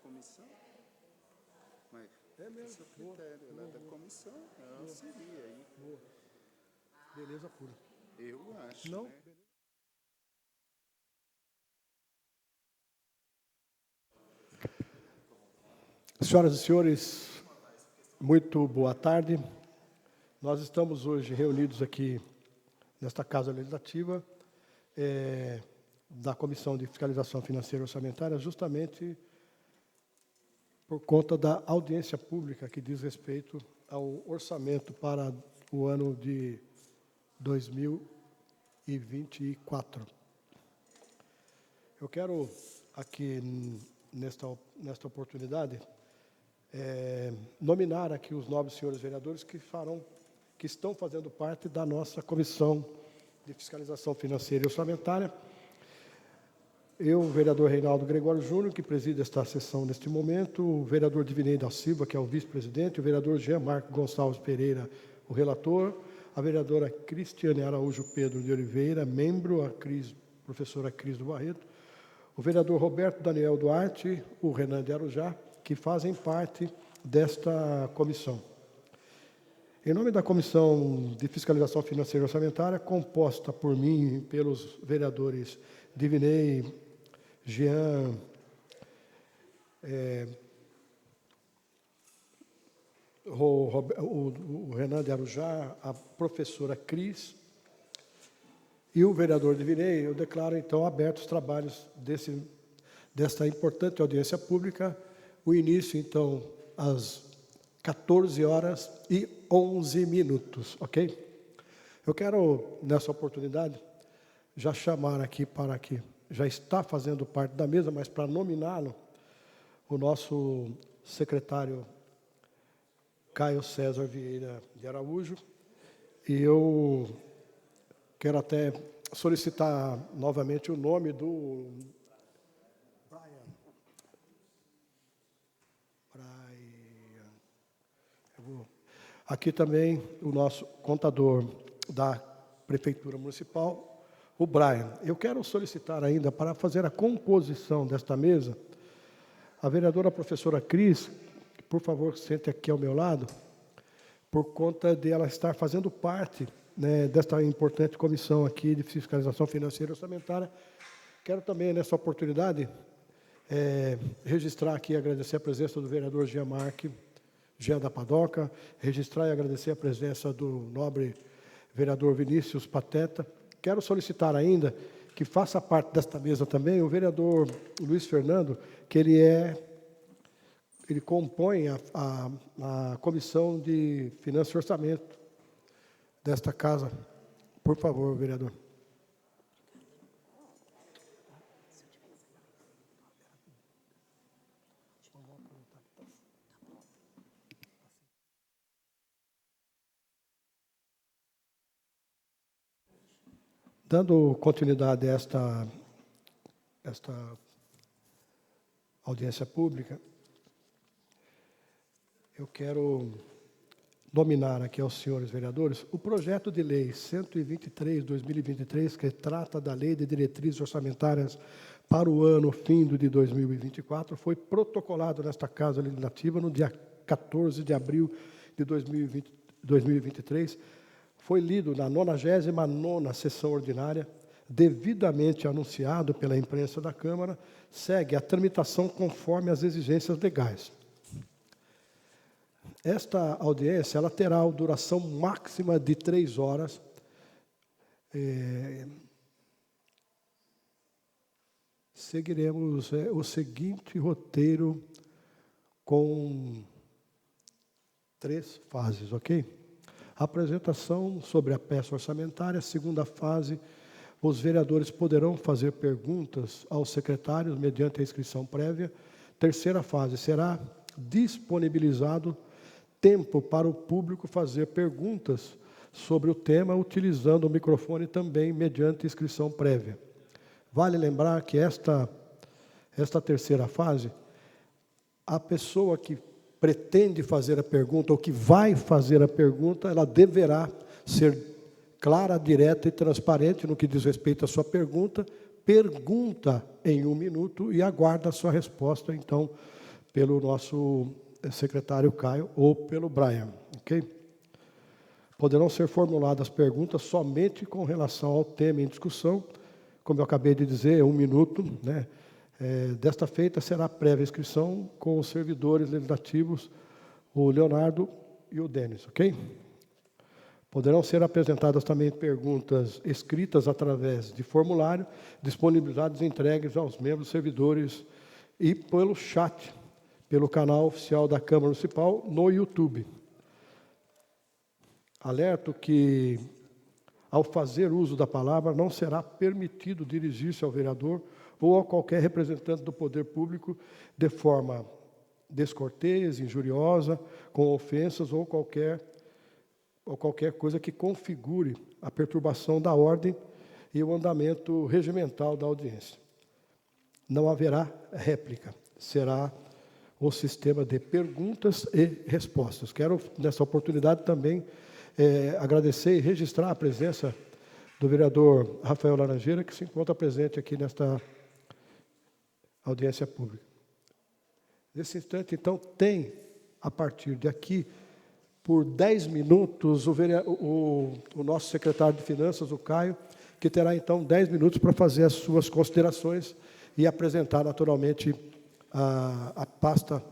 comissão? Mas É mesmo. esse é o critério, ela é da comissão, ela seria aí. Boa. Beleza pura. Eu acho, Não? né? Senhoras e senhores, muito boa tarde. Nós estamos hoje reunidos aqui nesta Casa Legislativa da Comissão de Fiscalização Financeira e Orçamentária, justamente por conta da audiência pública que diz respeito ao orçamento para o ano de 2024. Eu quero aqui, nesta oportunidade, nominar aqui os nobres senhores vereadores que estão fazendo parte da nossa Comissão de Fiscalização Financeira e Orçamentária. Eu, o vereador Reinaldo Gregório Júnior, que preside esta sessão neste momento, o vereador Divinei da Silva, que é o vice-presidente, o vereador Jean Marco Gonçalves Pereira, o relator, a vereadora Cristiane Araújo Pedro de Oliveira, membro, a professora Cris do Barreto, o vereador Roberto Daniel Duarte, o Renan de Arujá, que fazem parte desta comissão. Em nome da Comissão de Fiscalização Financeira e Orçamentária, composta por mim e pelos vereadores Divinei, Jean, o Renan de Arujá, a professora Cris e o vereador Divinei, eu declaro, então, abertos os trabalhos desta importante audiência pública. O início, então, às 14h11, ok? Eu quero, nessa oportunidade, já chamar aqui para que já está fazendo parte da mesa, mas para nominá-lo, o nosso secretário Caio César Vieira de Araújo. E eu quero até solicitar novamente o nome do Aqui também o nosso contador da Prefeitura Municipal, o Brian. Eu quero solicitar ainda, para fazer a composição desta mesa, a vereadora professora Cris, que, por favor, sente aqui ao meu lado, por conta de ela estar fazendo parte, né, desta importante comissão aqui de fiscalização financeira e orçamentária. Quero também, nessa oportunidade, registrar aqui e agradecer a presença do vereador Jean da Padoca, registrar e agradecer a presença do nobre vereador Vinícius Pateta. Quero solicitar ainda que faça parte desta mesa também o vereador Luiz Fernando, que ele compõe a Comissão de Finanças e Orçamento desta casa. Por favor, vereador. Dando continuidade a esta audiência pública, eu quero nominar aqui aos senhores vereadores o projeto de lei 123/2023, que trata da Lei de Diretrizes Orçamentárias para o ano fim de 2024, foi protocolado nesta Casa Legislativa no dia 14 de abril de 2023, foi lido na 99ª sessão ordinária, devidamente anunciado pela imprensa da Câmara, segue a tramitação conforme as exigências legais. Esta audiência ela terá a duração máxima de 3 horas. Seguiremos o seguinte roteiro com 3 fases, ok? Apresentação sobre a peça orçamentária. Segunda fase, os vereadores poderão fazer perguntas aos secretários mediante a inscrição prévia. Terceira fase, será disponibilizado tempo para o público fazer perguntas sobre o tema, utilizando o microfone também mediante inscrição prévia. Vale lembrar que esta terceira fase, a pessoa que pretende fazer a pergunta, ou que vai fazer a pergunta, ela deverá ser clara, direta e transparente no que diz respeito à sua pergunta, pergunta em 1 minuto e aguarda a sua resposta, então, pelo nosso secretário Caio ou pelo Brian, ok? Poderão ser formuladas perguntas somente com relação ao tema em discussão, como eu acabei de dizer, 1 minuto, né? Desta feita será prévia inscrição com os servidores legislativos, o Leonardo e o Denis, ok? Poderão ser apresentadas também perguntas escritas através de formulário, disponibilizados e entregues aos membros servidores e pelo chat, pelo canal oficial da Câmara Municipal no YouTube. Alerto que, ao fazer uso da palavra, não será permitido dirigir-se ao vereador ou a qualquer representante do poder público de forma descortês, injuriosa, com ofensas ou qualquer coisa que configure a perturbação da ordem e o andamento regimental da audiência. Não haverá réplica, será o sistema de perguntas e respostas. Quero, nessa oportunidade, também agradecer e registrar a presença do vereador Rafael Laranjeira, que se encontra presente aqui nesta audiência pública. Nesse instante, então, tem, a partir de aqui, por 10 minutos, o nosso secretário de Finanças, o Caio, que terá, então, 10 minutos para fazer as suas considerações e apresentar, naturalmente, a pasta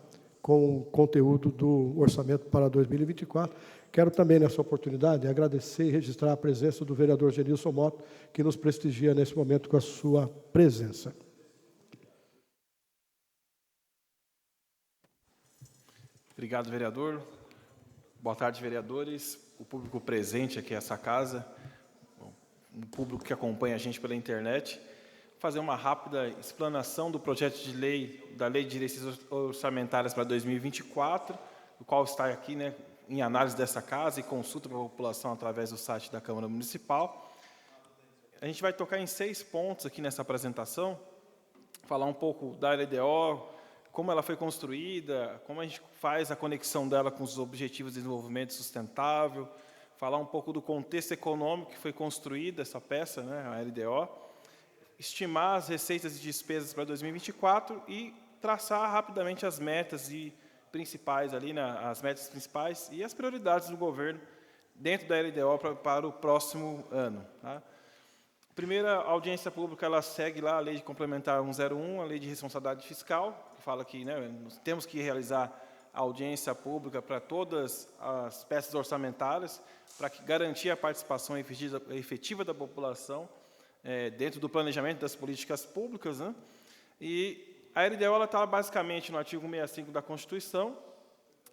com o conteúdo do orçamento para 2024. Quero também, nessa oportunidade, agradecer e registrar a presença do vereador Genilson Mota, que nos prestigia nesse momento com a sua presença. Obrigado, vereador. Boa tarde, vereadores, o público presente aqui nessa casa, o público que acompanha a gente pela internet. Vou fazer uma rápida explanação do projeto de lei, da Lei de Diretrizes Orçamentárias para 2024, o qual está aqui, né, em análise dessa casa e consulta para a população através do site da Câmara Municipal. A gente vai tocar em 6 pontos aqui nessa apresentação, falar um pouco da LDO, como ela foi construída, como a gente faz a conexão dela com os Objetivos de Desenvolvimento Sustentável, falar um pouco do contexto econômico que foi construída essa peça, né, a LDO, estimar as receitas e despesas para 2024 e traçar rapidamente as metas principais ali, né, as metas principais e as prioridades do governo dentro da LDO para o próximo ano. Tá? A primeira audiência pública, ela segue lá a Lei de Complementar 101, a Lei de Responsabilidade Fiscal, que fala que, né, nós temos que realizar a audiência pública para todas as peças orçamentárias, para garantir a participação efetiva da população dentro do planejamento das políticas públicas, né? E a LDO está basicamente no artigo 65 da Constituição,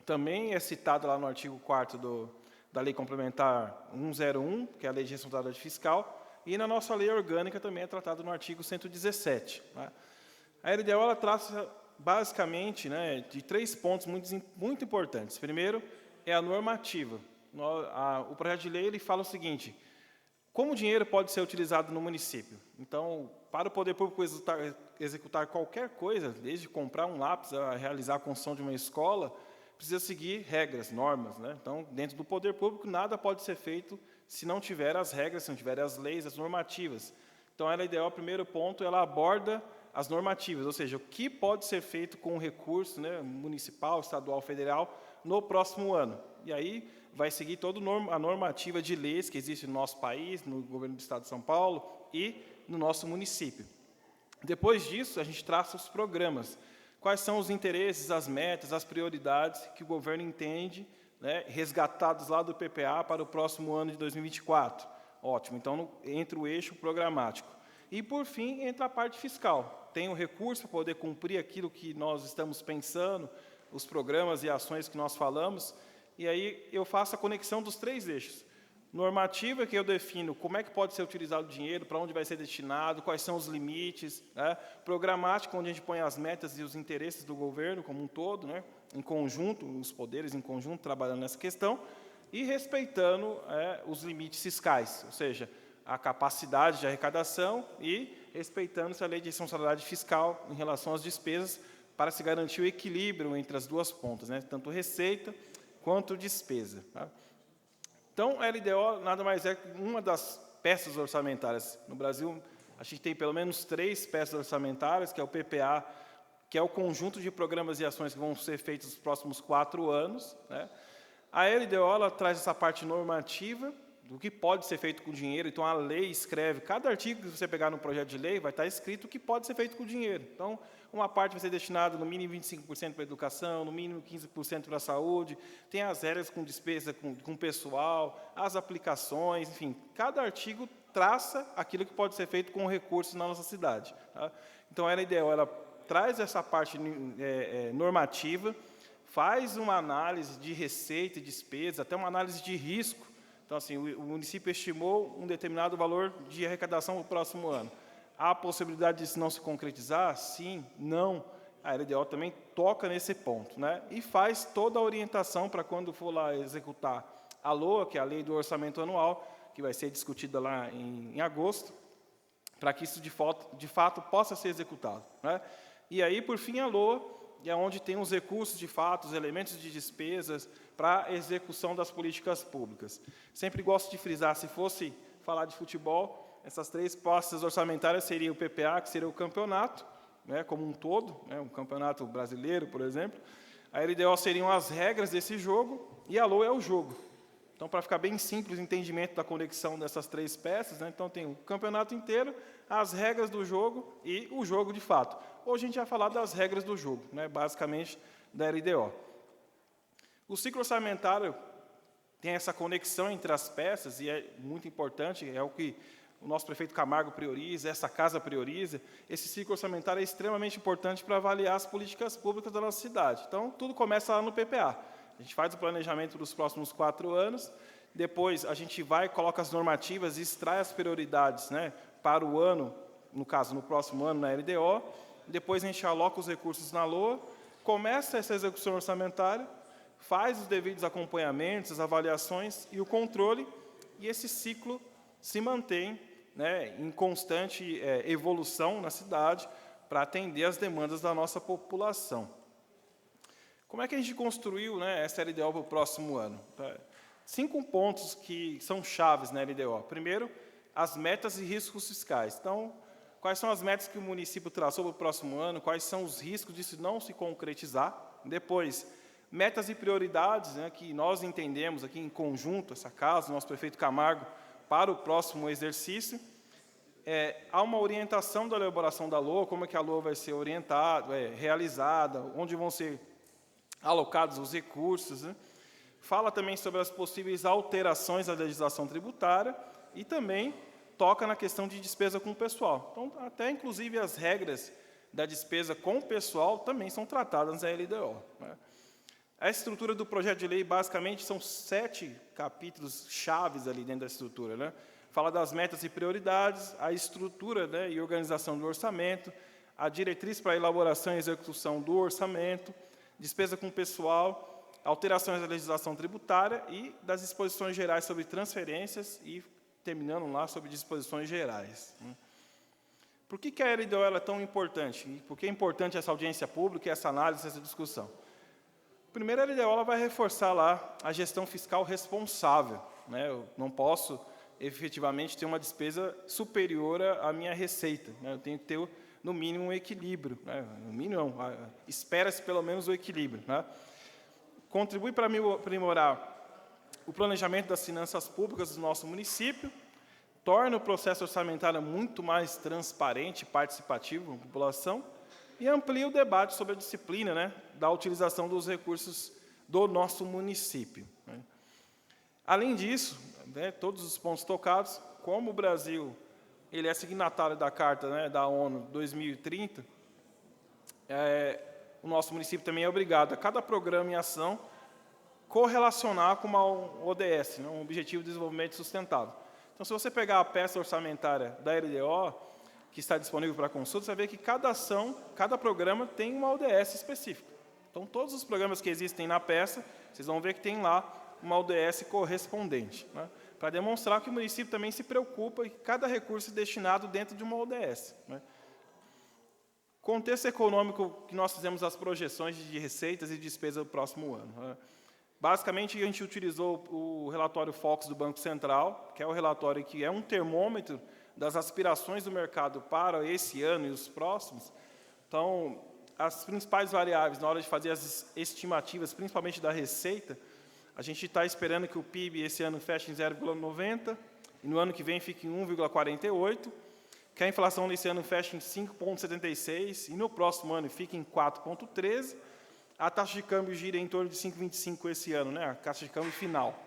também é citada lá no artigo 4º da Lei Complementar 101, que é a Lei de Responsabilidade Fiscal, e na nossa lei orgânica também é tratado no artigo 117. Né? A LDO ela trata basicamente, né, de 3 pontos muito importantes. Primeiro é a normativa. O projeto de lei ele fala o seguinte: como o dinheiro pode ser utilizado no município? Então, para o poder público executar qualquer coisa, desde comprar um lápis a realizar a construção de uma escola, precisa seguir regras, normas. Né? Então, dentro do poder público, nada pode ser feito se não tiver as regras, se não tiver as leis, as normativas. Então, a LDO, o primeiro ponto, ela aborda as normativas, ou seja, o que pode ser feito com o recurso, né, municipal, estadual, federal, no próximo ano. E aí vai seguir toda a normativa de leis que existe no nosso país, no governo do Estado de São Paulo e no nosso município. Depois disso, a gente traça os programas. Quais são os interesses, as metas, as prioridades que o governo entende, né, resgatados lá do PPA para o próximo ano de 2024. Ótimo, então entra o eixo programático. E, por fim, entra a parte fiscal. Tem o recurso para poder cumprir aquilo que nós estamos pensando, os programas e ações que nós falamos, e aí eu faço a conexão dos 3 eixos. Normativa, que eu defino como é que pode ser utilizado o dinheiro, para onde vai ser destinado, quais são os limites. Né? Programático, onde a gente põe as metas e os interesses do governo como um todo, né? Em conjunto, os poderes em conjunto, trabalhando nessa questão, e respeitando os limites fiscais, ou seja, a capacidade de arrecadação e respeitando-se a lei de responsabilidade fiscal em relação às despesas, para se garantir o equilíbrio entre as 2 pontas, né? Tanto receita quanto despesa. Tá? Então, a LDO nada mais é que uma das peças orçamentárias. No Brasil, a gente tem pelo menos 3 peças orçamentárias, que é o PPA, que é o conjunto de programas e ações que vão ser feitos nos próximos 4 anos, né? A LDO ela traz essa parte normativa do que pode ser feito com o dinheiro. Então, a lei escreve, cada artigo que você pegar no projeto de lei vai estar escrito o que pode ser feito com o dinheiro. Então, uma parte vai ser destinada no mínimo 25% para a educação, no mínimo 15% para a saúde, tem as regras com despesa com pessoal, as aplicações, enfim, cada artigo traça aquilo que pode ser feito com recursos na nossa cidade. Tá? Então, a LDO ela traz essa parte normativa, faz uma análise de receita e despesa, até uma análise de risco. Então, assim, o município estimou um determinado valor de arrecadação no próximo ano. Há a possibilidade disso não se concretizar? Sim, não. A LDO também toca nesse ponto, né? E faz toda a orientação para quando for lá executar a LOA, que é a Lei do Orçamento Anual, que vai ser discutida lá em agosto, para que isso, de fato, possa ser executado, né? E aí, por fim, a LOA, é onde tem os recursos, de fato, os elementos de despesas para a execução das políticas públicas. Sempre gosto de frisar, se fosse falar de futebol, essas 3 pastas orçamentárias seriam o PPA, que seria o campeonato, né, como um todo, né, um campeonato brasileiro, por exemplo. A LDO seriam as regras desse jogo, e a LOA é o jogo. Então, para ficar bem simples o entendimento da conexão dessas 3 peças, né, então tem o campeonato inteiro, as regras do jogo e o jogo de fato. Hoje a gente vai falar das regras do jogo, né, basicamente da LDO. O ciclo orçamentário tem essa conexão entre as peças, e é muito importante, é o que o nosso prefeito Camargo prioriza, essa casa prioriza. Esse ciclo orçamentário é extremamente importante para avaliar as políticas públicas da nossa cidade. Então, tudo começa lá no PPA. A gente faz o planejamento dos próximos 4 anos, depois a gente vai, coloca as normativas e extrai as prioridades, né, para o ano, no caso, no próximo ano, na LDO, depois a gente aloca os recursos na LOA, começa essa execução orçamentária, faz os devidos acompanhamentos, as avaliações e o controle, e esse ciclo se mantém, né, em constante evolução na cidade para atender as demandas da nossa população. Como é que a gente construiu, né, essa LDO para o próximo ano? 5 pontos que são chaves na LDO. Primeiro, as metas e riscos fiscais. Então, quais são as metas que o município traçou para o próximo ano? Quais são os riscos disso não se concretizar? Depois, metas e prioridades, né, que nós entendemos aqui em conjunto, essa casa, o nosso prefeito Camargo, para o próximo exercício. Há uma orientação da elaboração da LOA, como é que a LOA vai ser orientada, realizada, onde vão ser alocados os recursos, né? Fala também sobre as possíveis alterações à legislação tributária e também toca na questão de despesa com o pessoal. Então, até inclusive as regras da despesa com o pessoal também são tratadas na LDO, né? A estrutura do projeto de lei, basicamente, são 7 capítulos chaves ali dentro da estrutura, né? Fala das metas e prioridades, a estrutura, né, e organização do orçamento, a diretriz para a elaboração e execução do orçamento, despesa com o pessoal, alterações da legislação tributária e das disposições gerais sobre transferências e, terminando lá, sobre disposições gerais, né? Por que a LDO ela é tão importante? E por que é importante essa audiência pública, essa análise, essa discussão? Primeiro, a LDO ela vai reforçar lá a gestão fiscal responsável, né? Eu não posso, efetivamente, ter uma despesa superior à minha receita, né? Eu tenho que ter, no mínimo, um equilíbrio, né? No mínimo, não, espera-se pelo menos o equilíbrio, né? Contribui para aprimorar o planejamento das finanças públicas do nosso município, torna o processo orçamentário muito mais transparente e participativo com a população e amplia o debate sobre a disciplina, né, da utilização dos recursos do nosso município, né? Além disso, né, todos os pontos tocados, como o Brasil ele é signatário da Carta, né, da ONU 2030, o nosso município também é obrigado a cada programa e ação correlacionar com uma ODS, né, um Objetivo de Desenvolvimento Sustentável. Então, se você pegar a peça orçamentária da LDO, que está disponível para consulta, você vai ver que cada ação, cada programa tem uma ODS específica. Então, todos os programas que existem na peça, vocês vão ver que tem lá uma ODS correspondente, né, para demonstrar que o município também se preocupa e cada recurso é destinado dentro de uma ODS, né. Contexto econômico que nós fizemos as projeções de receitas e despesas do próximo ano, né. Basicamente, a gente utilizou o relatório Focus do Banco Central, que é o relatório que é um termômetro das aspirações do mercado para esse ano e os próximos. Então, as principais variáveis na hora de fazer as estimativas, principalmente da receita, a gente está esperando que o PIB esse ano feche em 0,90, e no ano que vem fique em 1,48, que a inflação nesse ano feche em 5,76, e no próximo ano fique em 4,13, a taxa de câmbio gira em torno de 5,25 esse ano, né, a taxa de câmbio final.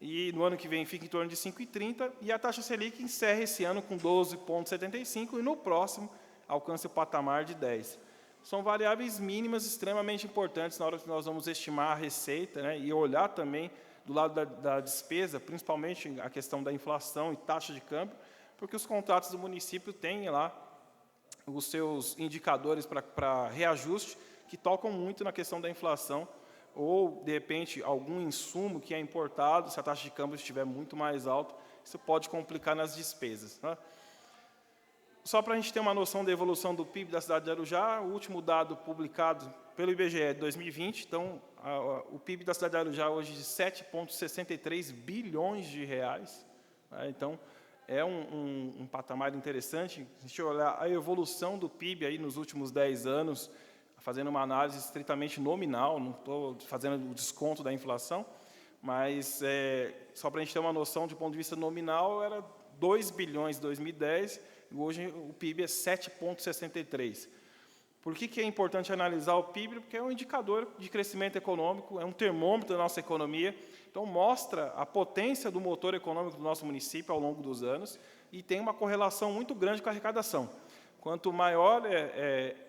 E no ano que vem fica em torno de 5,30, e a taxa Selic encerra esse ano com 12,75, e no próximo alcança o patamar de 10. São variáveis mínimas extremamente importantes na hora que nós vamos estimar a receita, né, e olhar também do lado da despesa, principalmente a questão da inflação e taxa de câmbio, porque os contratos do município têm lá os seus indicadores para reajuste, que tocam muito na questão da inflação, ou, de repente, algum insumo que é importado, se a taxa de câmbio estiver muito mais alta, isso pode complicar nas despesas, né? Só para a gente ter uma noção da evolução do PIB da cidade de Arujá, o último dado publicado pelo IBGE é de 2020, então, o PIB da cidade de Arujá hoje é de 7,63 bilhões de reais, né? Então, é um patamar interessante. Se a gente olhar a evolução do PIB aí nos últimos 10 anos, fazendo uma análise estritamente nominal, não estou fazendo o desconto da inflação, mas só para a gente ter uma noção, de ponto de vista nominal, era 2 bilhões em 2010, e hoje o PIB é 7,63. Por que é importante analisar o PIB? Porque é um indicador de crescimento econômico, é um termômetro da nossa economia, então mostra a potência do motor econômico do nosso município ao longo dos anos, e tem uma correlação muito grande com a arrecadação. Quanto maior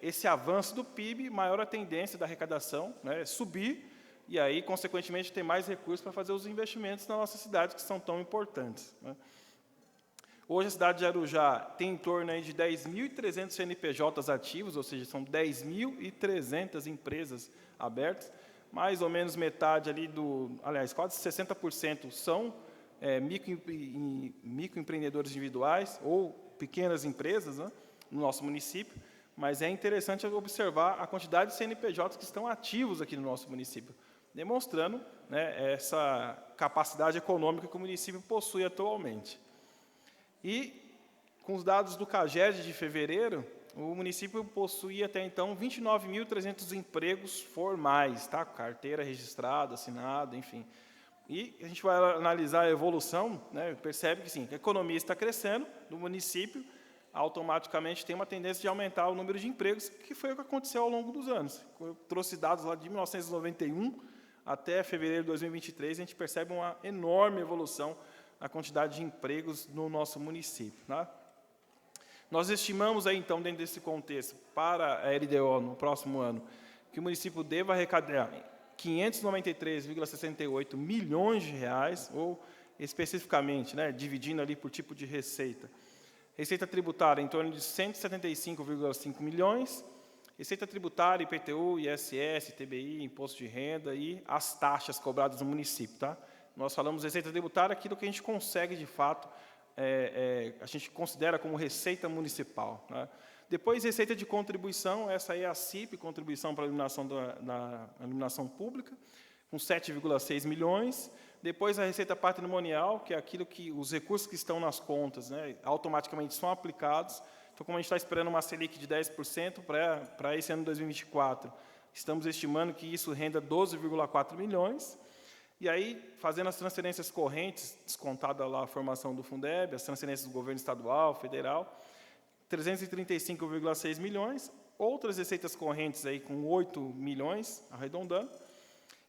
esse avanço do PIB, maior a tendência da arrecadação, né, subir, e aí, consequentemente, ter mais recursos para fazer os investimentos na nossa cidade, que são tão importantes, né. Hoje, a cidade de Arujá tem em torno aí de 10.300 CNPJs ativos, ou seja, são 10.300 empresas abertas, mais ou menos metade ali aliás, quase 60% são microempreendedores individuais ou pequenas empresas, né, no nosso município, mas é interessante observar a quantidade de CNPJs que estão ativos aqui no nosso município, demonstrando, né, essa capacidade econômica que o município possui atualmente. E, com os dados do CAGED de fevereiro, o município possuía até então 29.300 empregos formais, tá? Carteira registrada, assinada, enfim. E a gente vai analisar a evolução, né, percebe que sim, a economia está crescendo no município, automaticamente tem uma tendência de aumentar o número de empregos, que foi o que aconteceu ao longo dos anos. Eu trouxe dados lá de 1991 até fevereiro de 2023, a gente percebe uma enorme evolução na quantidade de empregos no nosso município, né? Nós estimamos, aí, então, dentro desse contexto, para a LDO, no próximo ano, que o município deva arrecadar 593,68 milhões de reais, ou, especificamente, né, dividindo ali por tipo de receita, receita tributária em torno de 175,5 milhões, receita tributária, IPTU, ISS, TBI, imposto de renda e as taxas cobradas no município, tá? Nós falamos receita tributária, aquilo que a gente consegue, de fato, a gente considera como receita municipal, né? Depois, receita de contribuição, essa aí é a CIP, contribuição para a iluminação, iluminação pública, com 7,6 milhões. Depois, a receita patrimonial, que é aquilo que os recursos que estão nas contas, né, automaticamente são aplicados. Então, como a gente está esperando uma Selic de 10% para esse ano de 2024, estamos estimando que isso renda 12,4 milhões. E aí, fazendo as transferências correntes, descontada lá a formação do Fundeb, as transferências do governo estadual, federal, 335,6 milhões, outras receitas correntes aí com 8 milhões, arredondando,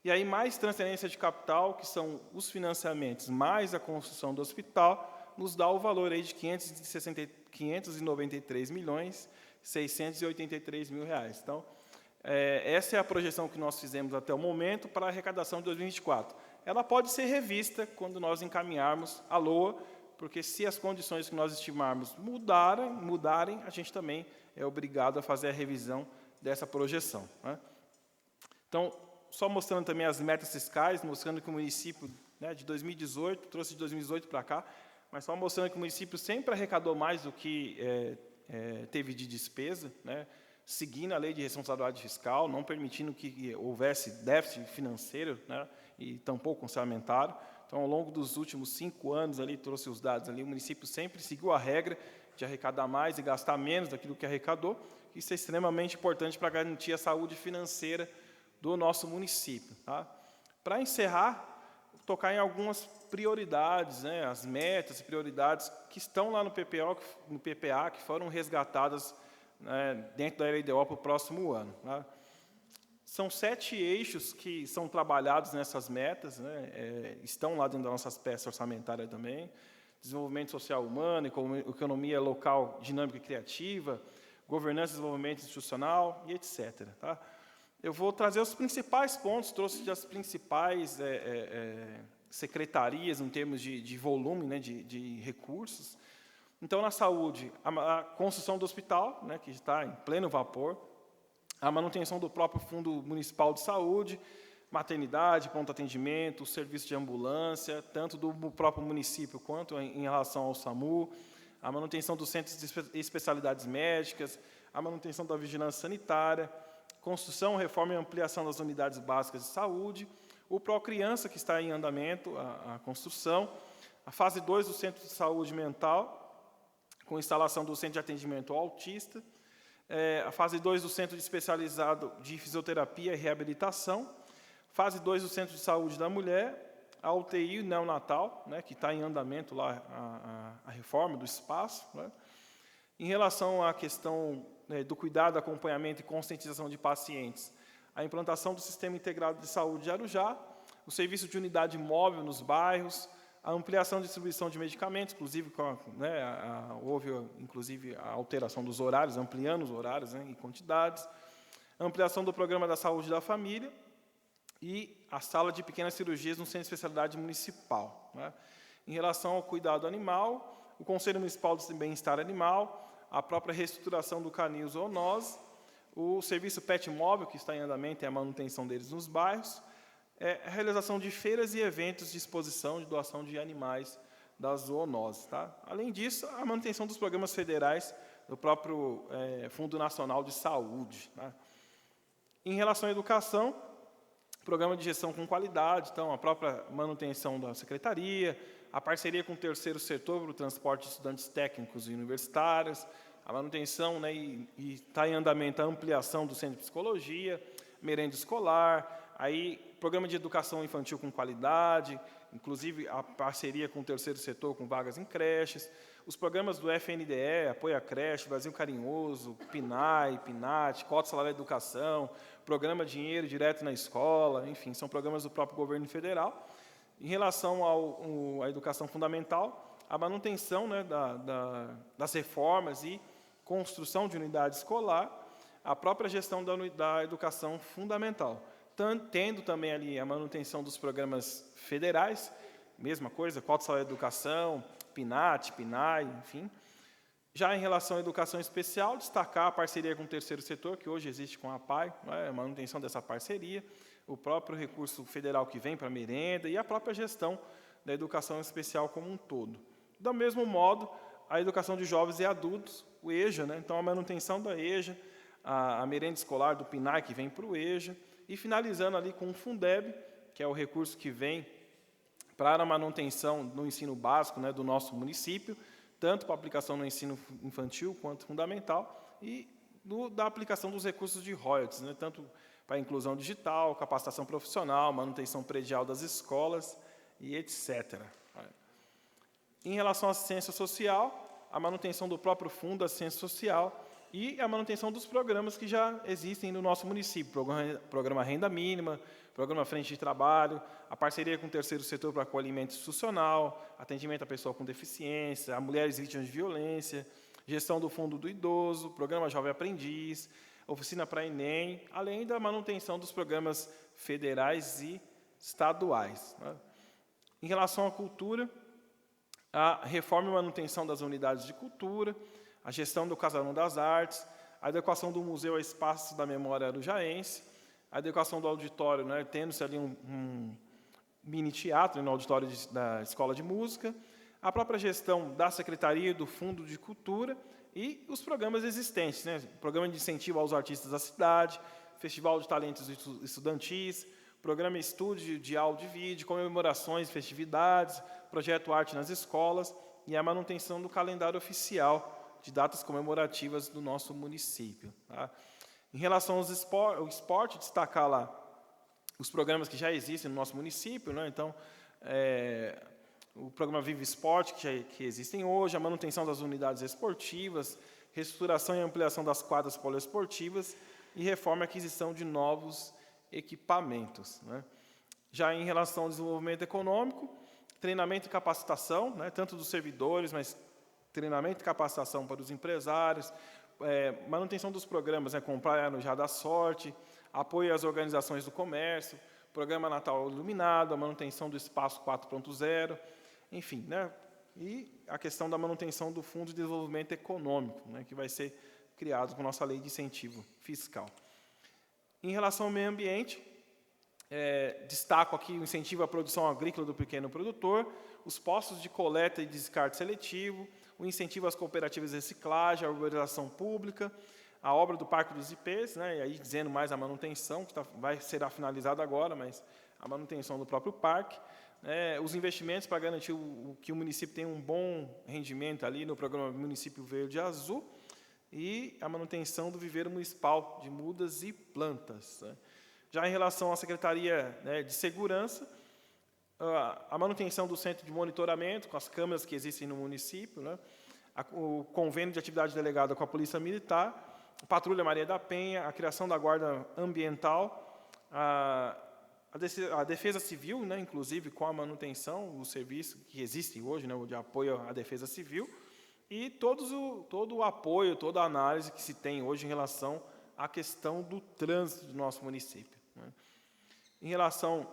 e aí mais transferência de capital, que são os financiamentos, mais a construção do hospital, nos dá o valor aí de 593 milhões, 683 mil reais. Então, essa é a projeção que nós fizemos até o momento para a arrecadação de 2024. Ela pode ser revista quando nós encaminharmos a LOA, porque se as condições que nós estimarmos mudarem, a gente também é obrigado a fazer a revisão dessa projeção, né? Então, só mostrando também as metas fiscais, mostrando que o município, né, de 2018, trouxe de 2018 para cá, mas só mostrando que o município sempre arrecadou mais do que teve de despesa, né, seguindo a lei de responsabilidade fiscal, não permitindo que houvesse déficit financeiro, né, e tampouco orçamentário. Então, ao longo dos últimos 5 anos, ali, trouxe os dados ali, o município sempre seguiu a regra de arrecadar mais e gastar menos daquilo que arrecadou, Isso é extremamente importante para garantir a saúde financeira do nosso município. Tá? Para encerrar, tocar em algumas prioridades, né, as metas e prioridades que estão lá no PPA, que foram resgatadas, né, dentro da LDO para o próximo ano. Tá? São 7 eixos que são trabalhados nessas metas, né, estão lá dentro das nossas peças orçamentárias também: desenvolvimento social humano, economia local dinâmica e criativa, governança e desenvolvimento institucional, e etc. Tá? Eu vou trazer os principais pontos, trouxe as principais secretarias em termos de volume, né, de recursos. Então, na saúde, a construção do hospital, né, que está em pleno vapor, a manutenção do próprio Fundo Municipal de Saúde, maternidade, pronto atendimento, serviço de ambulância, tanto do próprio município quanto em relação ao SAMU, a manutenção dos centros de especialidades médicas, a manutenção da vigilância sanitária, construção, reforma e ampliação das unidades básicas de saúde, o Procriança, que está em andamento, a construção, a fase 2 do Centro de Saúde Mental, com instalação do Centro de Atendimento ao Autista, a fase 2 do Centro Especializado de Fisioterapia e Reabilitação, fase 2 do Centro de Saúde da Mulher, a UTI neonatal, né, que está em andamento lá a reforma do espaço. Né. Em relação à questão, né, do cuidado, acompanhamento e conscientização de pacientes, a implantação do Sistema Integrado de Saúde de Arujá, o serviço de unidade móvel nos bairros, a ampliação e distribuição de medicamentos, inclusive, né, houve inclusive a alteração dos horários, ampliando os horários, né, e quantidades, a ampliação do Programa da Saúde da Família e a sala de pequenas cirurgias no Centro de Especialidade Municipal. Né. Em relação ao cuidado animal, o Conselho Municipal de Bem-Estar Animal, a própria reestruturação do canil zoonose, o serviço PET móvel, que está em andamento, e a manutenção deles nos bairros, a realização de feiras e eventos de exposição, de doação de animais da zoonose. Tá? Além disso, a manutenção dos programas federais do próprio Fundo Nacional de Saúde. Tá? Em relação à educação, programa de gestão com qualidade, então, a própria manutenção da secretaria, a parceria com o terceiro setor para o transporte de estudantes técnicos e universitários, a manutenção, né, e está em andamento a ampliação do centro de psicologia, merenda escolar, aí programa de educação infantil com qualidade, inclusive a parceria com o terceiro setor com vagas em creches, os programas do FNDE, Apoio à Creche, Brasil Carinhoso, PNAE, PNAT, Cota Salário da Educação, Programa Dinheiro Direto na Escola, enfim, são programas do próprio governo federal. Em relação à educação fundamental, a manutenção, né, das reformas e construção de unidade escolar, a própria gestão da educação fundamental, tendo também ali a manutenção dos programas federais, mesma coisa, Cota Salário da Educação, PNAT, PNAE, enfim. Já em relação à educação especial, destacar a parceria com o terceiro setor, que hoje existe com a APAE, né, a manutenção dessa parceria, o próprio recurso federal que vem para a merenda e a própria gestão da educação especial como um todo. Do mesmo modo, a educação de jovens e adultos, o EJA, né, então a manutenção da EJA, a merenda escolar do PNAE que vem para o EJA, e finalizando ali com o Fundeb, que é o recurso que vem para a manutenção do ensino básico, né, do nosso município, tanto para a aplicação no ensino infantil quanto fundamental, e da aplicação dos recursos de royalties, né, tanto para a inclusão digital, capacitação profissional, manutenção predial das escolas e etc. Em relação à assistência social, a manutenção do próprio Fundo da Assistência Social e a manutenção dos programas que já existem no nosso município, programa Renda Mínima, programa Frente de Trabalho, a parceria com o terceiro setor para acolhimento institucional, atendimento à pessoa com deficiência, a mulheres vítimas de violência, gestão do Fundo do Idoso, programa Jovem Aprendiz, oficina para Enem, além da manutenção dos programas federais e estaduais. Né? Em relação à cultura, a reforma e manutenção das unidades de cultura, a gestão do Casarão das Artes, a adequação do museu a espaços da memória arujaense, a adequação do auditório, né, tendo-se ali um mini-teatro no auditório da Escola de Música, a própria gestão da Secretaria e do Fundo de Cultura e os programas existentes, né, programa de incentivo aos artistas da cidade, Festival de Talentos Estudantis, programa Estúdio de Áudio e Vídeo, comemorações, festividades, projeto Arte nas Escolas e a manutenção do calendário oficial de datas comemorativas do nosso município. Tá? Em relação ao esporte, destacar lá os programas que já existem no nosso município, né? Então, o programa Vive Esporte, que existem hoje, a manutenção das unidades esportivas, reestruturação e ampliação das quadras poliesportivas e reforma e aquisição de novos equipamentos. Né? Já em relação ao desenvolvimento econômico, treinamento e capacitação, né? Tanto dos servidores, mas treinamento e capacitação para os empresários, manutenção dos programas, né? Comprar no Já da Sorte, apoio às organizações do comércio, programa Natal Iluminado, a manutenção do Espaço 4.0, enfim, né? E a questão da manutenção do Fundo de Desenvolvimento Econômico, né? Que vai ser criado com a nossa Lei de Incentivo Fiscal. Em relação ao meio ambiente, destaco aqui o incentivo à produção agrícola do pequeno produtor, os postos de coleta e descarte seletivo, o incentivo às cooperativas de reciclagem, a urbanização pública, a obra do Parque dos IPs, né, e aí dizendo mais a manutenção, que será finalizada agora, mas a manutenção do próprio parque, os investimentos para garantir que o município tenha um bom rendimento ali no programa Município Verde e Azul, e a manutenção do viveiro municipal de mudas e plantas. Né. Já em relação à Secretaria, né, de Segurança, a manutenção do centro de monitoramento, com as câmeras que existem no município, né, o convênio de atividade delegada com a Polícia Militar, a Patrulha Maria da Penha, a criação da Guarda Ambiental, a Defesa Civil, né, inclusive com a manutenção do serviço que existe hoje, né, de apoio à Defesa Civil, e todo o apoio, toda a análise que se tem hoje em relação à questão do trânsito do nosso município. Né. Em relação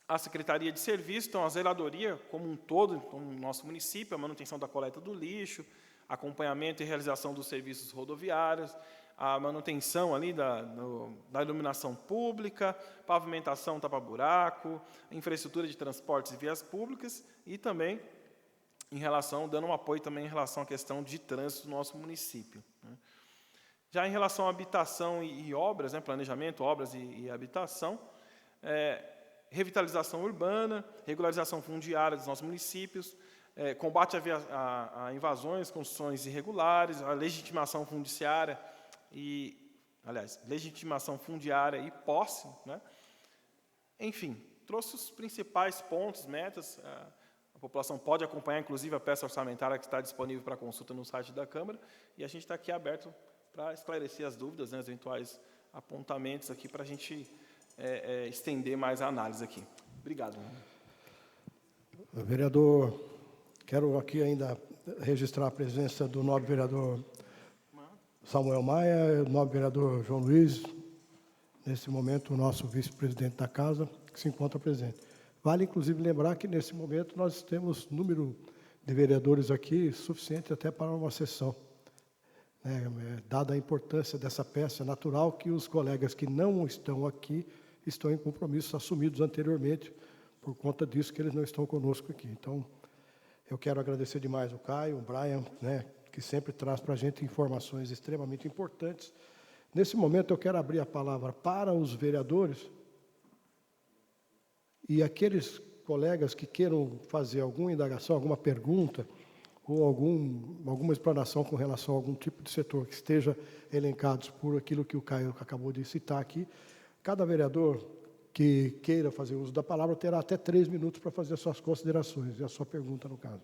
à Secretaria de Serviço, então, a zeladoria como um todo, no nosso município, a manutenção da coleta do lixo, acompanhamento e realização dos serviços rodoviários, a manutenção ali da iluminação pública, pavimentação tapa-buraco, infraestrutura de transportes e vias públicas e também dando um apoio também em relação à questão de trânsito do nosso município. Né. Já em relação à habitação e obras, né, planejamento, obras e habitação, revitalização urbana, regularização fundiária dos nossos municípios, combate a invasões, construções irregulares, a legitimação fundiária legitimação fundiária e posse, né? Enfim, trouxe os principais pontos, metas. A população pode acompanhar, inclusive, a peça orçamentária que está disponível para consulta no site da Câmara, e a gente está aqui aberto para esclarecer as dúvidas, né, os eventuais apontamentos aqui, para a gente estender mais a análise aqui. Obrigado. Vereador, quero aqui ainda registrar a presença do nobre vereador Samuel Maia, o nobre vereador João Luiz, nesse momento o nosso vice-presidente da casa, que se encontra presente. Vale, inclusive, lembrar que, nesse momento, nós temos número de vereadores aqui suficiente até para uma sessão. Dada a importância dessa peça, é natural que os colegas que não estão aqui estão em compromissos assumidos anteriormente, por conta disso que eles não estão conosco aqui. Então, eu quero agradecer demais o Caio, o Brian, né, que sempre traz para a gente informações extremamente importantes. Nesse momento, eu quero abrir a palavra para os vereadores e aqueles colegas que queiram fazer alguma indagação, alguma pergunta, ou alguma explanação com relação a algum tipo de setor que esteja elencados por aquilo que o Caio acabou de citar aqui. Cada vereador que queira fazer uso da palavra terá até 3 minutos para fazer as suas considerações e a sua pergunta, no caso.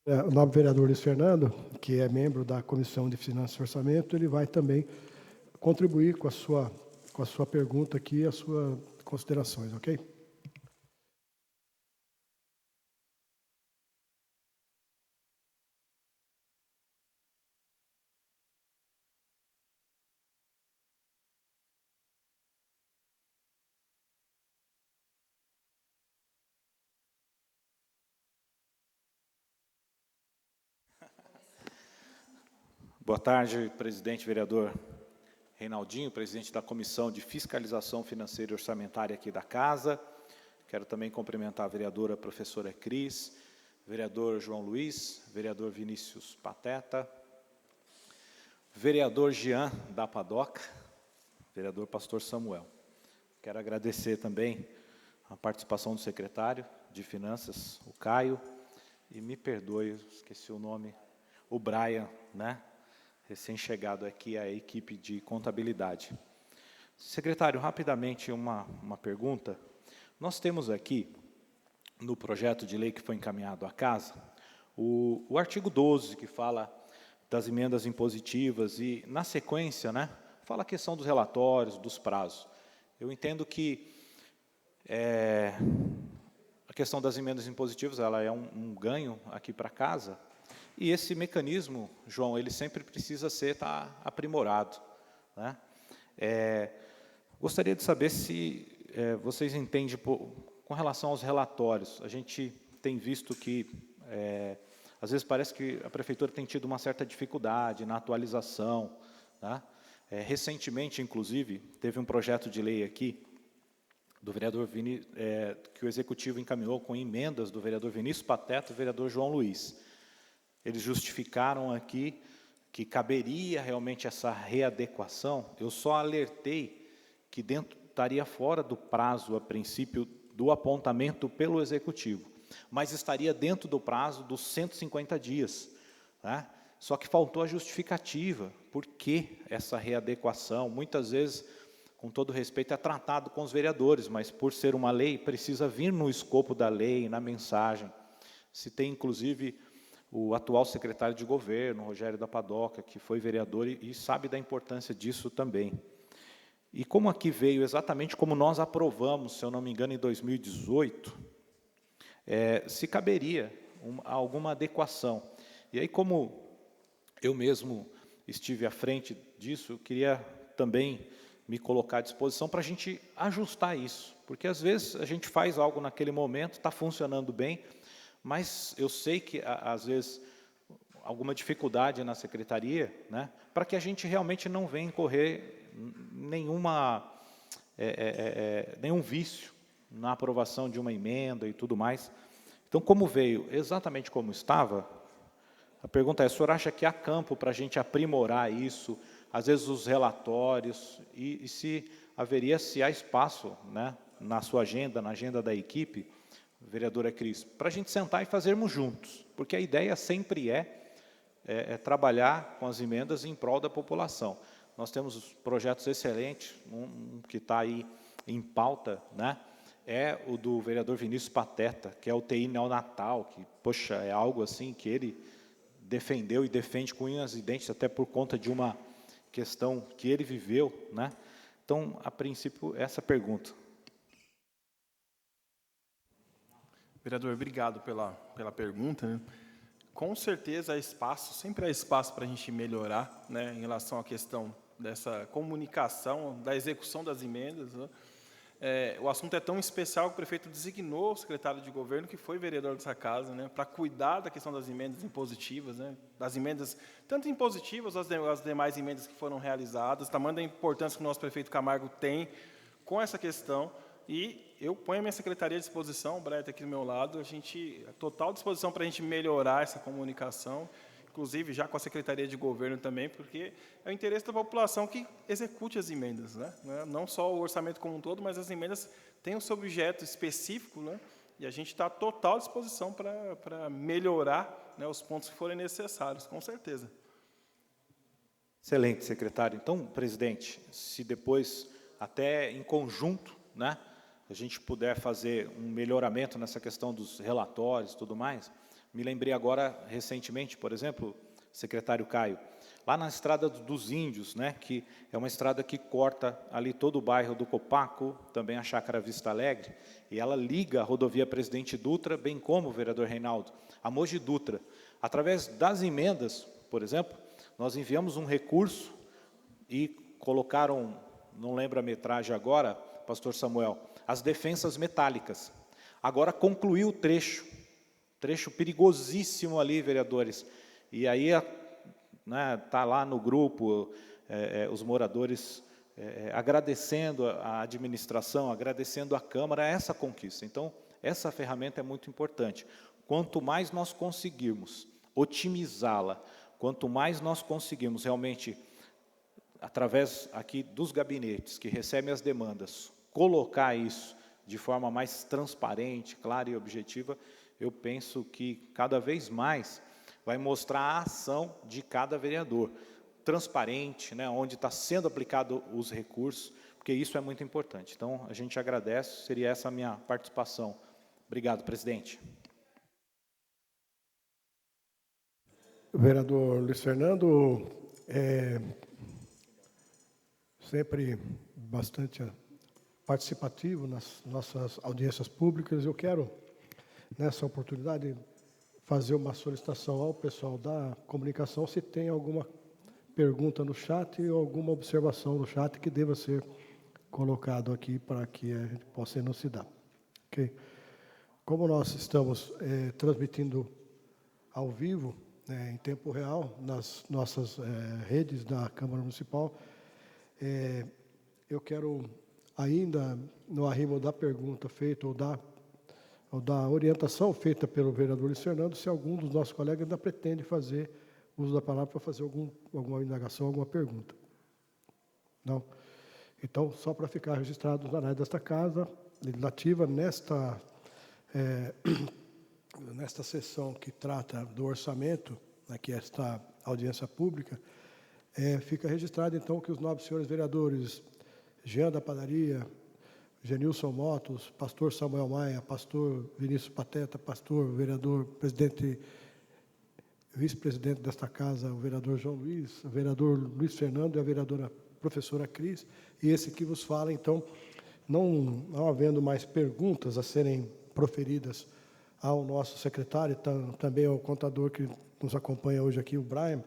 O nobre vereador Luiz Fernando, que é membro da Comissão de Finanças e Orçamento, ele vai também contribuir com a sua pergunta aqui e as suas considerações, ok? Boa tarde, presidente vereador Reinaldinho, presidente da Comissão de Fiscalização Financeira e Orçamentária aqui da Casa. Quero também cumprimentar a vereadora professora Cris, vereador João Luiz, vereador Vinícius Pateta, vereador Jean da Padoca, vereador Pastor Samuel. Quero agradecer também a participação do secretário de Finanças, o Caio, e me perdoe, esqueci o nome, o Brian, né? Recém-chegado aqui à equipe de contabilidade. Secretário, rapidamente uma pergunta. Nós temos aqui, no projeto de lei que foi encaminhado à casa, o artigo 12, que fala das emendas impositivas, e, na sequência, né, fala a questão dos relatórios, dos prazos. Eu entendo que a questão das emendas impositivas ela é um ganho aqui para casa, e esse mecanismo, João, ele sempre precisa estar aprimorado, né? Gostaria de saber se vocês entendem, com relação aos relatórios, a gente tem visto que, às vezes parece que a Prefeitura tem tido uma certa dificuldade na atualização, né? Recentemente, inclusive, teve um projeto de lei aqui, do vereador que o Executivo encaminhou com emendas do vereador Vinícius Pateta e do vereador João Luiz. Eles justificaram aqui que caberia realmente essa readequação. Eu só alertei que estaria fora do prazo, a princípio, do apontamento pelo Executivo, mas estaria dentro do prazo dos 150 dias. Né? Só que faltou a justificativa. Por que essa readequação? Muitas vezes, com todo respeito, é tratado com os vereadores, mas por ser uma lei, precisa vir no escopo da lei, na mensagem. Se tem, inclusive, o atual secretário de governo, Rogério da Padoca, que foi vereador e sabe da importância disso também. E como aqui veio exatamente como nós aprovamos, se eu não me engano, em 2018, se caberia alguma adequação. E aí, como eu mesmo estive à frente disso, eu queria também me colocar à disposição para a gente ajustar isso, porque às vezes a gente faz algo naquele momento, está funcionando bem, mas eu sei que, às vezes, alguma dificuldade na secretaria, né, para que a gente realmente não venha incorrer nenhum vício na aprovação de uma emenda e tudo mais. Então, como veio exatamente como estava, a pergunta é, o senhor acha que há campo para a gente aprimorar isso, às vezes os relatórios, e se há espaço, né, na sua agenda, na agenda da equipe, vereadora Cris, para a gente sentar e fazermos juntos, porque a ideia sempre é trabalhar com as emendas em prol da população. Nós temos projetos excelentes, um que está aí em pauta, né, é o do vereador Vinícius Pateta, que é o UTI neonatal, que, poxa, é algo assim que ele defendeu e defende com unhas e dentes, até por conta de uma questão que ele viveu, né? Então, a princípio, essa pergunta. Vereador, obrigado pela pergunta, né? Com certeza há espaço, sempre há espaço para a gente melhorar, né, em relação à questão dessa comunicação, da execução das emendas, né? O assunto é tão especial que o prefeito designou o secretário de governo, que foi vereador dessa casa, né, para cuidar da questão das emendas impositivas, né, das emendas, tanto impositivas, as demais emendas que foram realizadas, tamanho da importância que o nosso prefeito Camargo tem com essa questão. E eu ponho a minha secretaria à disposição, o Brian está aqui do meu lado, a total disposição para a gente melhorar essa comunicação, inclusive já com a Secretaria de Governo também, porque é o interesse da população que execute as emendas, né? Não só o orçamento como um todo, mas as emendas têm o seu objeto específico, né? E a gente está à total disposição para melhorar, né, os pontos que forem necessários, com certeza. Excelente, secretário. Então, presidente, se depois, até em conjunto, né, a gente puder fazer um melhoramento nessa questão dos relatórios e tudo mais. Me lembrei agora, recentemente, por exemplo, secretário Caio, lá na Estrada dos Índios, né, que é uma estrada que corta ali todo o bairro do Copaco, também a Chácara Vista Alegre, e ela liga a rodovia Presidente Dutra, bem como, vereador Reinaldo, a Mogi Dutra. Através das emendas, por exemplo, nós enviamos um recurso e colocaram, não lembro a metragem agora, pastor Samuel, as defensas metálicas. Agora concluiu o trecho perigosíssimo ali, vereadores. E aí, né, tá lá no grupo, os moradores agradecendo a administração, agradecendo a Câmara essa conquista. Então, essa ferramenta é muito importante. quanto mais nós conseguirmos otimizá-la, quanto mais nós conseguirmos realmente, através aqui dos gabinetes que recebem as demandas, colocar isso de forma mais transparente, clara e objetiva, eu penso que cada vez mais vai mostrar a ação de cada vereador, transparente, né, onde está sendo aplicado os recursos, porque isso é muito importante. Então, a gente agradece, seria essa a minha participação. Obrigado, presidente. Vereador Luiz Fernando, sempre bastante participativo nas nossas audiências públicas. Eu quero, nessa oportunidade, fazer uma solicitação ao pessoal da comunicação, se tem alguma pergunta no chat ou alguma observação no chat que deva ser colocado aqui para que a gente possa elucidar. Ok? Como nós estamos transmitindo ao vivo, em tempo real, nas nossas redes da Câmara Municipal, eu quero ainda, no arrimo da pergunta feita ou da orientação feita pelo vereador Luiz Fernando, se algum dos nossos colegas ainda pretende fazer uso da palavra para fazer alguma indagação, alguma pergunta. Não? Então, só para ficar registrado na área desta Casa Legislativa, nesta sessão que trata do orçamento, que é esta audiência pública, fica registrado, então, que os nobres senhores vereadores Jean da Padaria, Genilson Motos, pastor Samuel Maia, pastor Vinícius Pateta, pastor, vereador, presidente, vice-presidente desta Casa, o vereador João Luiz, o vereador Luiz Fernando e a vereadora professora Cris, e esse que vos fala, então, não havendo mais perguntas a serem proferidas ao nosso secretário, também ao contador que nos acompanha hoje aqui, o Brian,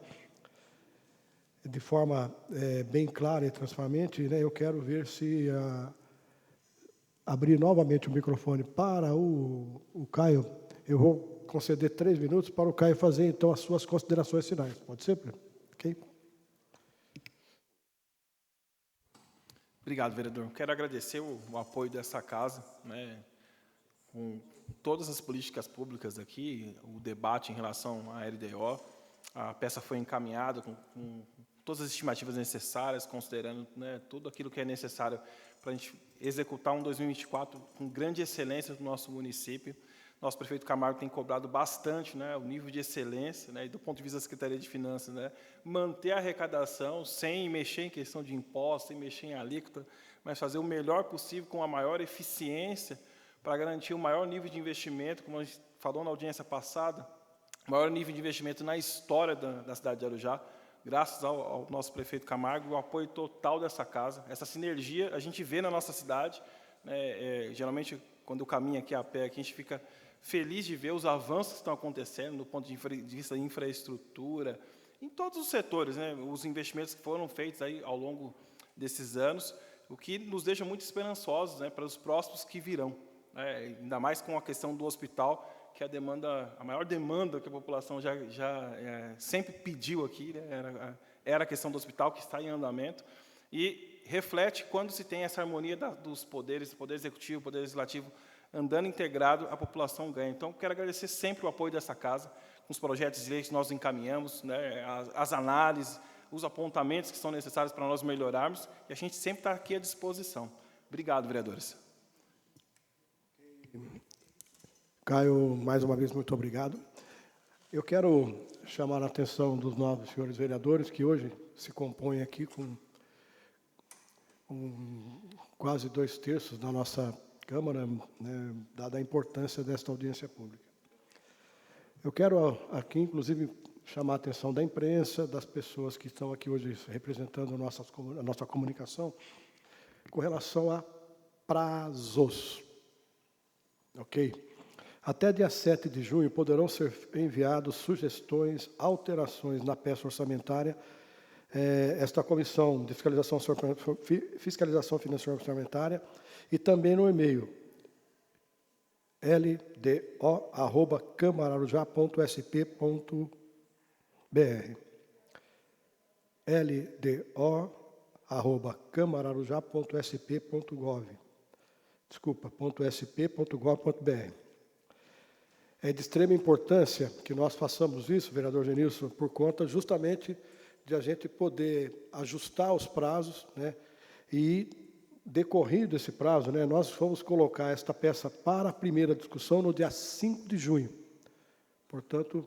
de forma bem clara e transparente, né, eu quero ver se abrir novamente o microfone para o Caio. Eu vou conceder 3 minutos para o Caio fazer, então, as suas considerações finais. Pode ser? Ok? Obrigado, vereador. Quero agradecer o apoio dessa casa, né, com todas as políticas públicas aqui, o debate em relação à LDO. A peça foi encaminhada com todas as estimativas necessárias, considerando, né, tudo aquilo que é necessário para a gente executar um 2024 com grande excelência no nosso município. Nosso prefeito Camargo tem cobrado bastante, né, o nível de excelência, né, e do ponto de vista da Secretaria de Finanças, né, manter a arrecadação sem mexer em questão de impostos, sem mexer em alíquota, mas fazer o melhor possível com a maior eficiência para garantir o maior nível de investimento, como a gente falou na audiência passada, o maior nível de investimento na história da cidade de Arujá, graças ao nosso prefeito Camargo, o apoio total dessa casa. Essa sinergia a gente vê na nossa cidade, né, geralmente, quando eu caminho aqui a pé, aqui, a gente fica feliz de ver os avanços que estão acontecendo no ponto de vista de infraestrutura, em todos os setores, né, os investimentos que foram feitos aí ao longo desses anos, o que nos deixa muito esperançosos, né, para os próximos que virão, né, ainda mais com a questão do hospital, que a maior demanda que a população já sempre pediu aqui, né, era a questão do hospital, que está em andamento, e reflete quando se tem essa harmonia dos poderes, poder executivo, poder legislativo, andando integrado, a população ganha. Então, quero agradecer sempre o apoio dessa casa, com os projetos de lei que nós encaminhamos, né, as análises, os apontamentos que são necessários para nós melhorarmos, e a gente sempre está aqui à disposição. Obrigado, vereadores. Caio, mais uma vez, muito obrigado. Eu quero chamar a atenção dos novos senhores vereadores, que hoje se compõem aqui com quase 2/3 da nossa Câmara, né, dada a importância desta audiência pública. Eu quero aqui, inclusive, chamar a atenção da imprensa, das pessoas que estão aqui hoje representando a nossa comunicação, com relação a prazos. Ok? Até dia 7 de junho poderão ser enviados sugestões, alterações na peça orçamentária. Esta comissão de fiscalização financeira orçamentária e também no e-mail ldo@camararujá.sp.br ldo@camararujá.sp.gov. Desculpa, .sp.gov.br. É de extrema importância que nós façamos isso, vereador Genilson, por conta justamente de a gente poder ajustar os prazos, né? E, decorrido esse prazo, né, nós vamos colocar esta peça para a primeira discussão no dia 5 de junho. Portanto,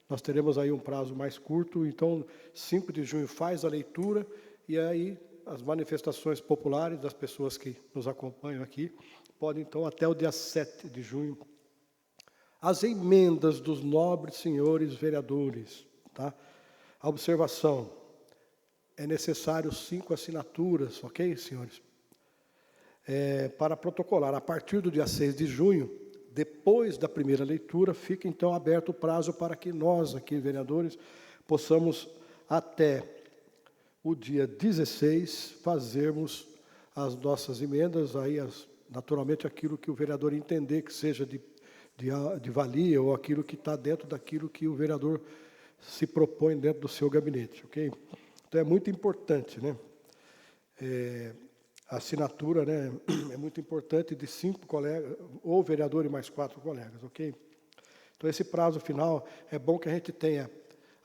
nós teremos aí um prazo mais curto, então 5 de junho faz a leitura e aí as manifestações populares das pessoas que nos acompanham aqui podem, então, até o dia 7 de junho. As emendas dos nobres senhores vereadores, tá? A observação, é necessário 5 assinaturas, ok, senhores? Para protocolar, a partir do dia 6 de junho, depois da primeira leitura, fica então aberto o prazo para que nós, aqui, vereadores, possamos, até o dia 16, fazermos as nossas emendas, aí naturalmente aquilo que o vereador entender que seja de valia, ou aquilo que está dentro daquilo que o vereador se propõe dentro do seu gabinete, ok? Então, é muito importante, né? A assinatura, né, é muito importante, de 5 colegas, ou vereador e mais 4 colegas, ok? Então, esse prazo final, é bom que a gente tenha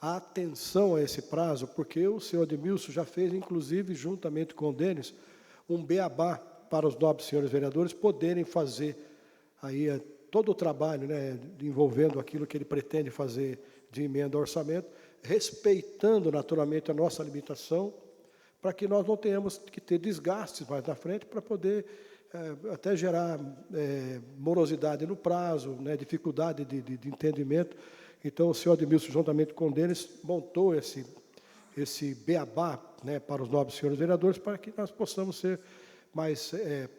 atenção a esse prazo, porque o senhor Admilson já fez, inclusive, juntamente com o Denis, um beabá para os nobres senhores vereadores poderem fazer aí todo o trabalho, né, envolvendo aquilo que ele pretende fazer de emenda ao orçamento, respeitando naturalmente a nossa limitação, para que nós não tenhamos que ter desgastes mais na frente, para poder até gerar morosidade no prazo, né, dificuldade de entendimento. Então, o senhor Admilson, juntamente com eles, montou esse beabá, né, para os nobres senhores vereadores, para que nós possamos ser mais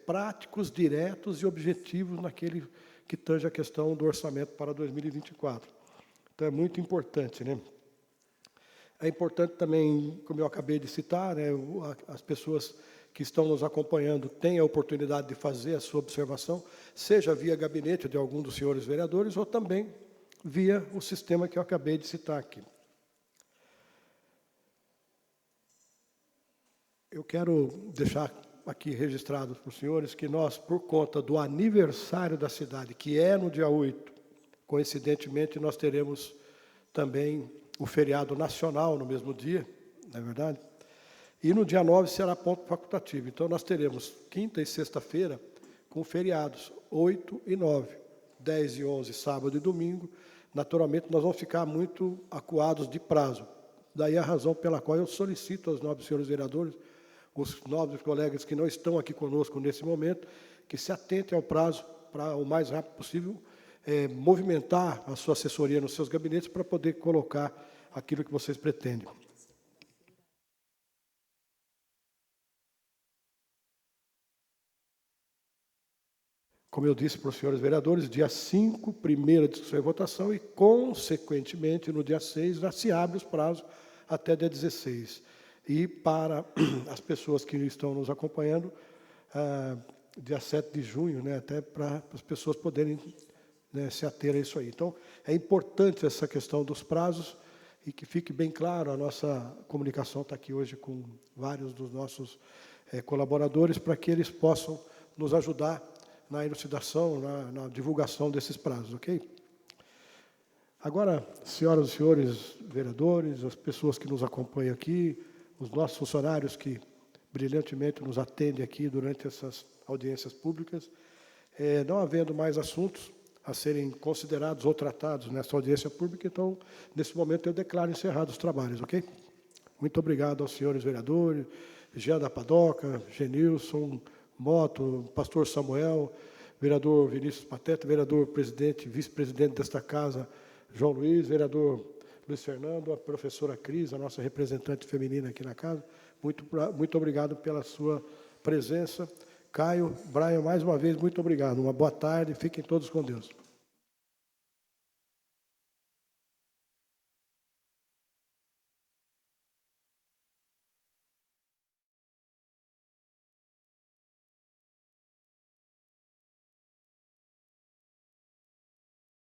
práticos, diretos e objetivos naquele que tange a questão do orçamento para 2024. Então, é muito importante, né? É importante também, como eu acabei de citar, né, as pessoas que estão nos acompanhando têm a oportunidade de fazer a sua observação, seja via gabinete de algum dos senhores vereadores, ou também via o sistema que eu acabei de citar aqui. Eu quero deixar aqui registrado para os senhores que nós, por conta do aniversário da cidade, que é no dia 8, coincidentemente, nós teremos também o feriado nacional no mesmo dia, não é verdade? E no dia 9 será ponto facultativo. Então, nós teremos quinta e sexta-feira com feriados, 8 e 9, 10 e 11, sábado e domingo. Naturalmente, nós vamos ficar muito acuados de prazo. Daí a razão pela qual eu solicito aos nobres senhores vereadores, os nobres colegas que não estão aqui conosco nesse momento, que se atentem ao prazo para o mais rápido possível, movimentar a sua assessoria nos seus gabinetes para poder colocar aquilo que vocês pretendem. Como eu disse para os senhores vereadores, dia 5, primeira discussão e votação, e, consequentemente, no dia 6, já se abre os prazos até dia 16. E para as pessoas que estão nos acompanhando, dia 7 de junho, né, até para as pessoas poderem, né, se ater a isso aí. Então, é importante essa questão dos prazos, e que fique bem claro, a nossa comunicação está aqui hoje com vários dos nossos colaboradores, para que eles possam nos ajudar na elucidação, na divulgação desses prazos, ok? Agora, senhoras e senhores vereadores, as pessoas que nos acompanham aqui, os nossos funcionários que brilhantemente nos atendem aqui durante essas audiências públicas, não havendo mais assuntos a serem considerados ou tratados nessa audiência pública, então, nesse momento, eu declaro encerrados os trabalhos, ok? Muito obrigado aos senhores vereadores, Jean da Padoca, Genilson, Moto, pastor Samuel, vereador Vinícius Pateta, vereador presidente, vice-presidente desta casa, João Luiz, vereador Luiz Fernando, a professora Cris, a nossa representante feminina aqui na casa. Muito obrigado pela sua presença. Caio, Brian, mais uma vez, muito obrigado. Uma boa tarde, fiquem todos com Deus.